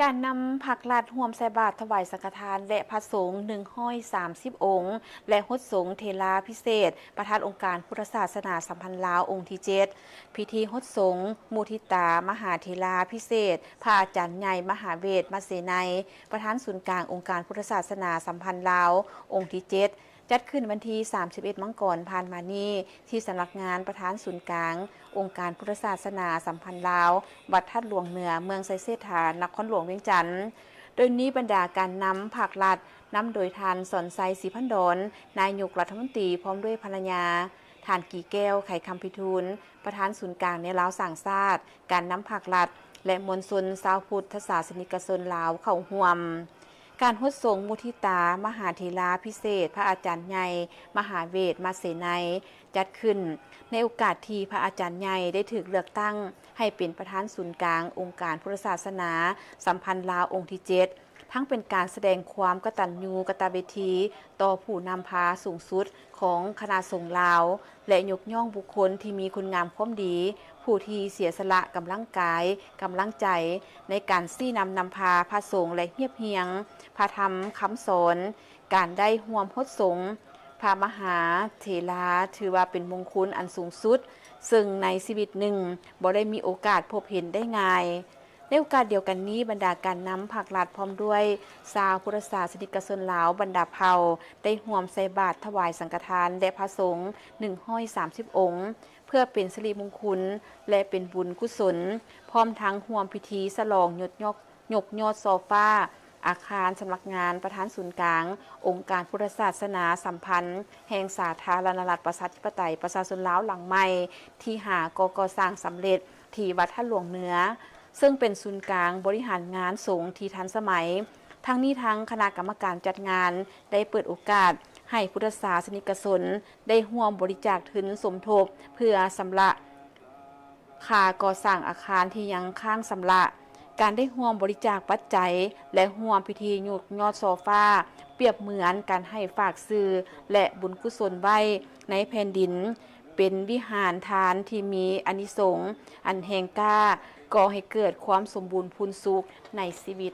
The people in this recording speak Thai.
การนำผักลาดห่วมใส่บาตรถวายสังฆทานและพระสงฆ์130 องค์และฮดสงฆ์เทลาพิเศษประธานองค์การพุทธศาสนาสัมพันธ์ลาวองค์ที่7พิธีฮดสงฆ์มุทิตามหาเทลาพิเศษพระอาจารย์ใหญ่มหาเวทมเสนัยประธานศูนย์กลางองค์การพุทธศาสนาสัมพันธ์ลาวองค์ที่7จัดขึ้นวันที่31 มังกรผ่านมานี้ที่สำนักงานประธานศูนย์กลางองค์การพุทธศาสนาสัมพันธ์ลาววัดท่าหลวงเหนือเมืองไซเซธานครหลวงเวียงจันทน์โดยนี้บรรดาการนำผักลัดนำโดยทานสอนไซศรีพันดอนนายกรัฐมนตรีพร้อมด้วยภรรยาทานกี่แก้วไข่คำพิทูลประธานศูนย์กลางในลาวสั่งซาดการนำผักลัดและมวลชนชาวพุทธศาสนิกชนลาวเข้าร่วมการฮดสงฆ์มุทิตามหาเทลาพิเศษพระอาจารย์ใหญ่มหาเวทมเสนัยจัดขึ้นในโอกาสที่พระอาจารย์ใหญ่ได้ถูกเลือกตั้งให้เป็นประธานศูนย์กลางองค์การพุทธศาสนาสัมพันธ์ลาวองค์ที่7ทั้งเป็นการแสดงความกตัญญูกตเวทีต่อผู้นำพาสูงสุดของคณะสงฆ์ลาวและยกย่องบุคคลที่มีคุณงามความดีผู้ที่เสียสละกำลังกายกำลังใจในการซี่นำพาพระสงฆ์และเฮียบเฮียงพระธรรมคำสอนการได้ร่วมฮดสงฆ์พระมหาเถราถือว่าเป็นมงคลอันสูงสุดซึ่งในชีวิตหนึ่งบ่ได้มีโอกาสพบเห็นได้ง่ายในโอกาสเดียวกันนี้บรรดาการนำผักลาดพร้อมด้วยชาวพุทธศาสนิกชนลาวบรรดาเผ่าได้ร่วมใส่บาตรถวายสังฆทานและพระสงฆ์130 องค์เพื่อเป็นสิริมงคลและเป็นบุญกุศลพร้อมทั้งร่วมพิธีฉลองยกยอดโซฟาอาคารสำนักงานประธานศูนย์กลางองค์การพุทธศาสนาสัมพันธ์แห่งสาธารณรัฐประชาธิปไตยประชาชนลาวหลังใหม่ที่หากสร้างสำเร็จที่วัดท่าหลวงเหนือซึ่งเป็นศูนย์กลางบริหารงานสงฆ์ที่ทันสมัยทั้งนี้ทั้งคณะกรรมการจัดงานได้เปิดโอกาสให้พุทธศาสนิกชนได้ร่วมบริจาคทุนสมทบเพื่อสำระค่าก่อสร้างอาคารที่ยังค้างสำระการได้ร่วมบริจาคปัจจัยและร่วมพิธียกยอดโซฟาเปรียบเหมือนการให้ฝากซื้อและบุญกุศลไว้ในแผ่นดินเป็นวิหารทานที่มีอานิสงส์อันแห่งกล้าก่อให้เกิดความสมบูรณ์พูนสุขในชีวิต